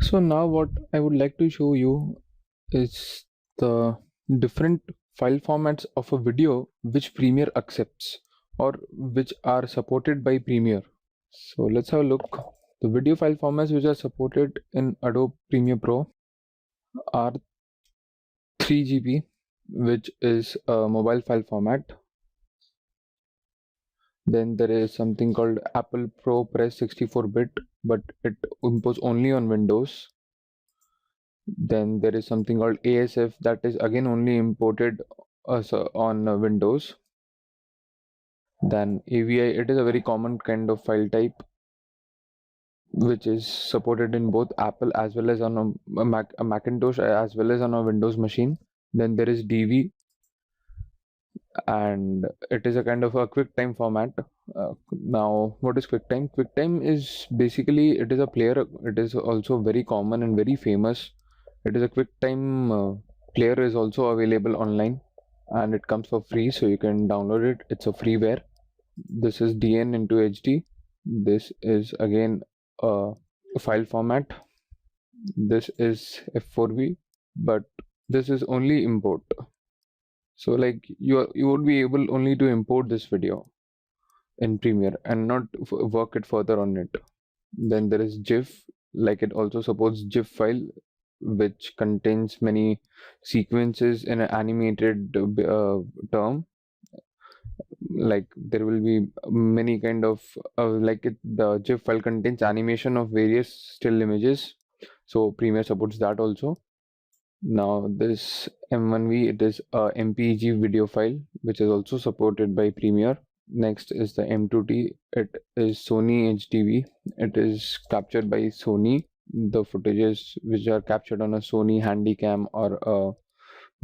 So now what I would like to show you is the different file formats of a video which Premiere accepts or which are supported by Premiere. So let's have a look. The video file formats which are supported in Adobe Premiere Pro are 3 GB, which is a mobile file format. Then there is something called Apple ProPress 64-bit, but it imports only on Windows. Then there is something called ASF that is again only imported on Windows. Then AVI, it is a very common kind of file type which is supported in both Apple as well as on a Macintosh as well as on a Windows machine. Then there is DV, and it is a kind of a QuickTime format. Now, what is QuickTime? QuickTime is basically, it is a player. It is also very common and very famous. It is a QuickTime player is also available online, and it comes for free, so you can download it. It's a freeware. This is DN into HD. This is again a file format. This is F4V, but this is only import. So like you would be able only to import this video in Premiere and not work it further on it. Then there is GIF, like it also supports GIF file, which contains many sequences in an animated term. Like there will be many kind of the GIF file contains animation of various still images, so Premiere supports that also. Now this M1V, it is a MPEG video file which is also supported by Premiere. Next is the M2T. It is Sony HDV. It is captured by Sony. The footages which are captured on a Sony Handycam or a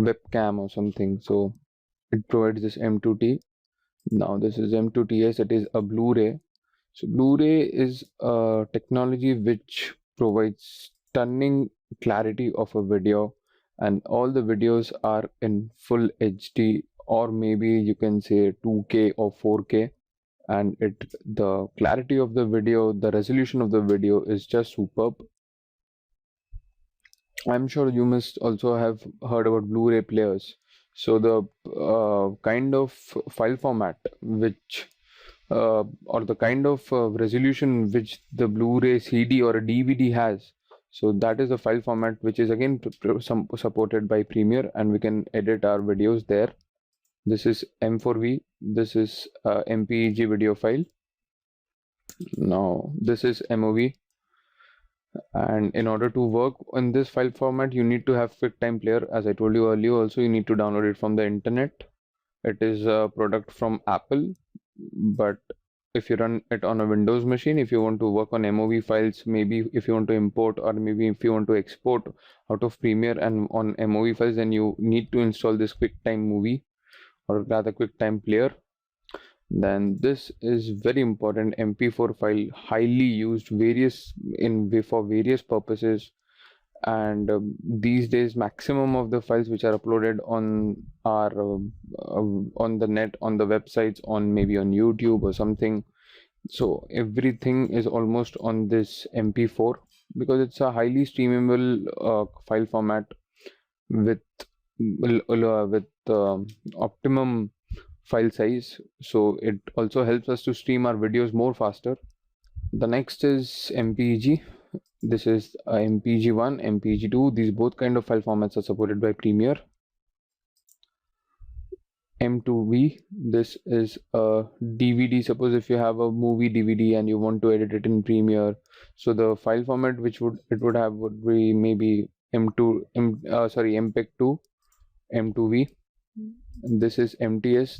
webcam or something. So it provides this M2T. Now this is M2TS. It is a Blu-ray. So Blu-ray is a technology which provides stunning clarity of a video, and all the videos are in full HD, or maybe you can say 2K or 4K, and the clarity of the video, the resolution of the video is just superb. I'm sure you must also have heard about Blu-ray players. So the kind of file format which or the kind of resolution which the Blu-ray CD or a DVD has. So that is the file format which is again supported by Premiere, and we can edit our videos there. This is M4V. This is MPEG video file. Now this is MOV. And in order to work in this file format, you need to have QuickTime Player. As I told you earlier, also you need to download it from the internet. It is a product from Apple, but if you run it on a Windows machine, if you want to work on MOV files, maybe if you want to import or maybe if you want to export out of Premiere and on MOV files, then you need to install this QuickTime Movie or rather QuickTime Player. Then this is very important MP4 file, highly used for various purposes, and these days maximum of the files which are uploaded on are on the net, on the websites, on maybe on YouTube or something. So everything is almost on this MP4 because it's a highly streamable file format with optimum file size, so it also helps us to stream our videos more faster. The next is MPEG. This is MPEG1, MPEG2. These both kind of file formats are supported by Premiere. M2V, this is a DVD. Suppose if you have a movie DVD and you want to edit it in Premiere, so the file format which it would have would be maybe MPEG2, M2V. This is MTS.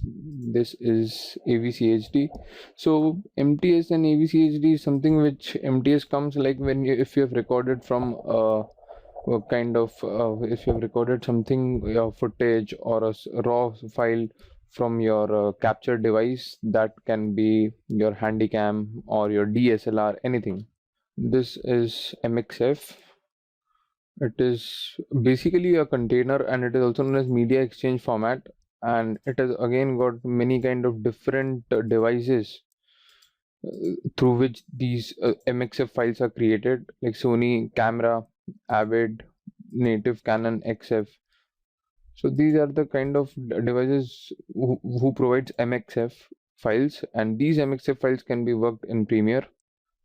This is AVCHD. So MTS and AVCHD is something which MTS comes like when if you have recorded from kind of if you have recorded something footage or a raw file from your capture device, that can be your Handycam or your DSLR, anything. This is MXF. It is basically a container, and it is also known as media exchange format, and it has again got many kind of different devices through which these MXF files are created, like Sony Camera, Avid, Native Canon XF. So these are the kind of devices who provides MXF files, and these MXF files can be worked in Premiere.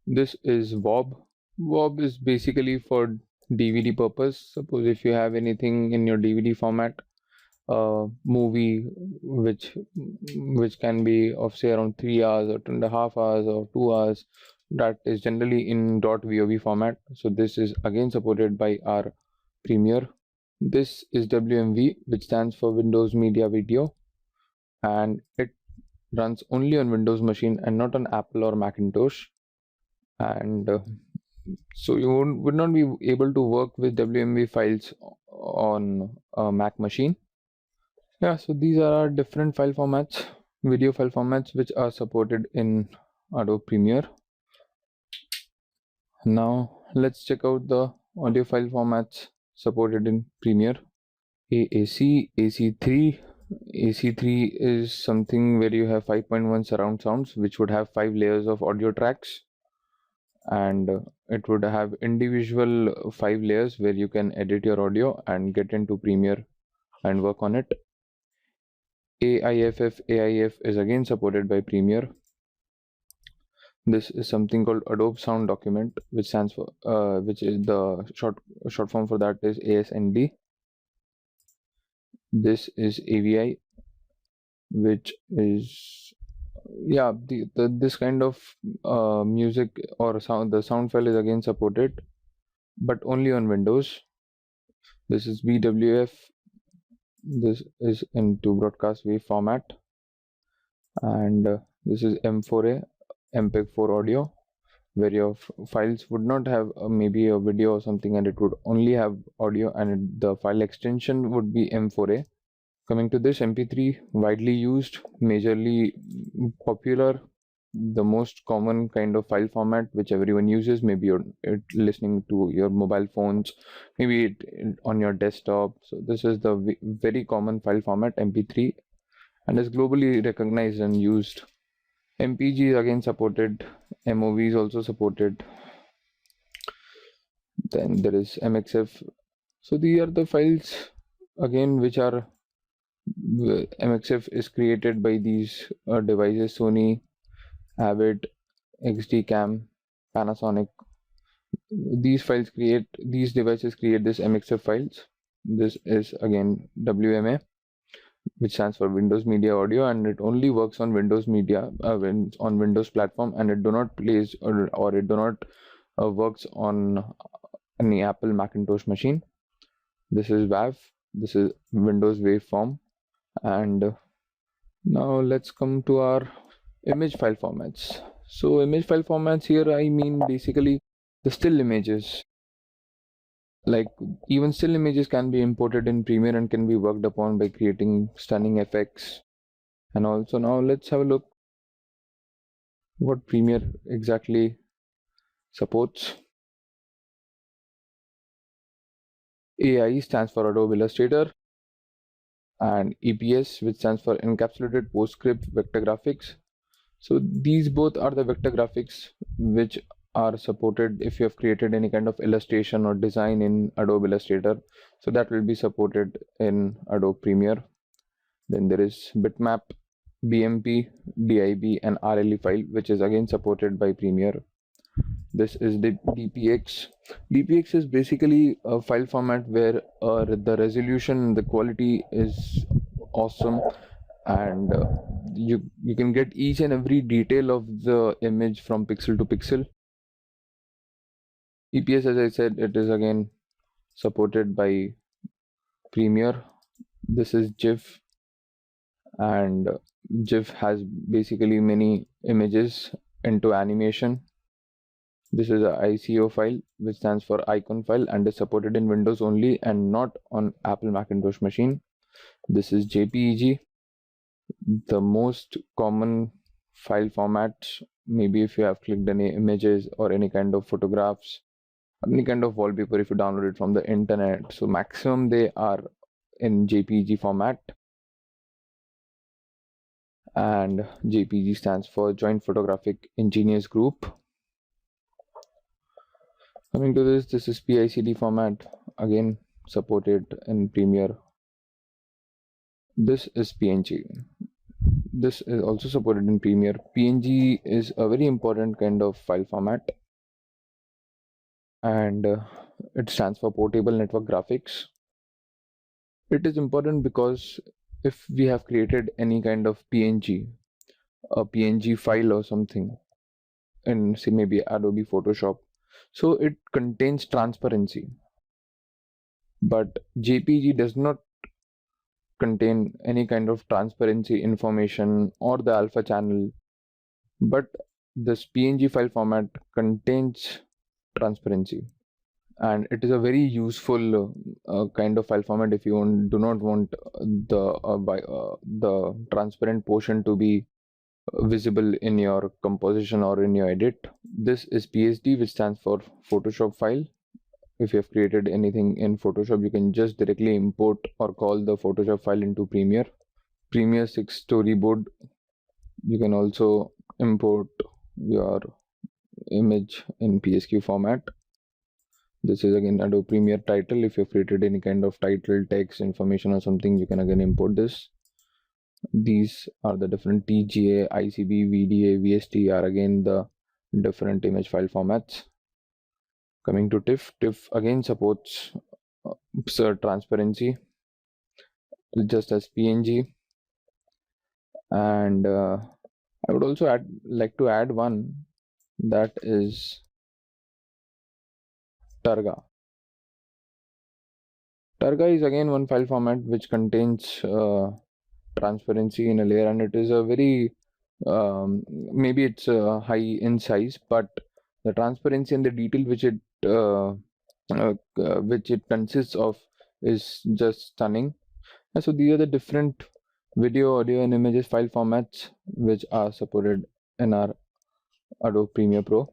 This is WOB. WOB is basically for DVD purpose. Suppose if you have anything in your DVD format, movie which can be of say around 3 hours or 2.5 hours or 2 hours, that is generally in .vov format. So this is again supported by our Premiere. This is WMV, which stands for Windows Media Video, and it runs only on Windows machine and not on Apple or Macintosh. And so you would not be able to work with WMV files on a Mac machine. Yeah, so these are our different file formats, video file formats, which are supported in Adobe Premiere. Now let's check out the audio file formats supported in Premiere. AAC, AC3. AC3 is something where you have 5.1 surround sounds, which would have 5 layers of audio tracks, and it would have individual 5 layers where you can edit your audio and get into Premiere and work on it. AIF is again supported by Premiere. This is something called Adobe Sound Document, which stands for which is the short form for that is ASND. This is AVI, which is this kind of music or sound. The sound file is again supported, but only on Windows. This is BWF. This is into broadcast wave format, and this is M4A, MPEG-4 audio, where your files would not have maybe a video or something, and it would only have audio, and the file extension would be M4A. Coming to this, MP3, widely used, majorly popular, the most common kind of file format which everyone uses. Maybe you're listening to your mobile phones, maybe on your desktop. So this is the very common file format, MP3, and is globally recognized and used. MPG is again supported, MOV is also supported. Then there is MXF. So these are the files again which are MXF is created by these devices: Sony, Avid, XD-Cam, Panasonic. These devices create this MXF files. This is again WMA, which stands for Windows Media Audio, and it only works on Windows Media on Windows platform, and it do not plays or it do not works on any Apple Macintosh machine. This is WAV. This is Windows Waveform. And now let's come to our image file formats. So image file formats here, I mean basically the still images. Like even still images can be imported in Premiere and can be worked upon by creating stunning effects. And also now let's have a look what Premiere exactly supports. AI stands for Adobe Illustrator, and EPS, which stands for Encapsulated PostScript Vector Graphics. So these both are the vector graphics which are supported if you have created any kind of illustration or design in Adobe Illustrator. So that will be supported in Adobe Premiere. Then there is bitmap, BMP, DIB, and RLE file, which is again supported by Premiere. This is the DPX. DPX is basically a file format where the resolution, the quality is awesome, and you can get each and every detail of the image from pixel to pixel. EPS, as I said, it is again supported by Premiere. This is GIF, and GIF has basically many images into animation. This is a ICO file, which stands for icon file, and is supported in Windows only and not on Apple Macintosh machine. This is JPEG, the most common file format. Maybe if you have clicked any images or any kind of photographs, any kind of wallpaper, if you download it from the internet, so maximum they are in JPEG format. and JPG stands for Joint Photographic Engineers Group. Coming to this is PICD format, again supported in Premiere. This is PNG. This is also supported in Premiere. PNG is a very important kind of file format, and it stands for Portable Network Graphics. It is important because if we have created any kind of PNG, a PNG file or something in, say, maybe Adobe Photoshop, so it contains transparency, but JPG does not contain any kind of transparency information or the alpha channel, but this PNG file format contains transparency, and it is a very useful kind of file format if you do not want the transparent portion to be visible in your composition or in your edit. This is PSD, which stands for Photoshop file. If you have created anything in Photoshop, you can just directly import or call the Photoshop file into Premiere. Premiere 6 storyboard. You can also import your image in PSQ format. This is again Adobe Premiere title. If you've created any kind of title, text, information or something, you can again import this. These are the different TGA, ICB, VDA, VST are again the different image file formats. Coming to TIFF, TIFF again supports transparency just as PNG, and I would also like to add one, that is Targa. Targa is again one file format which contains transparency in a layer, and it is a very maybe it's high in size, but the transparency and the detail which it consists of is just stunning. And so these are the different video, audio, and images file formats which are supported in our Adobe Premiere Pro.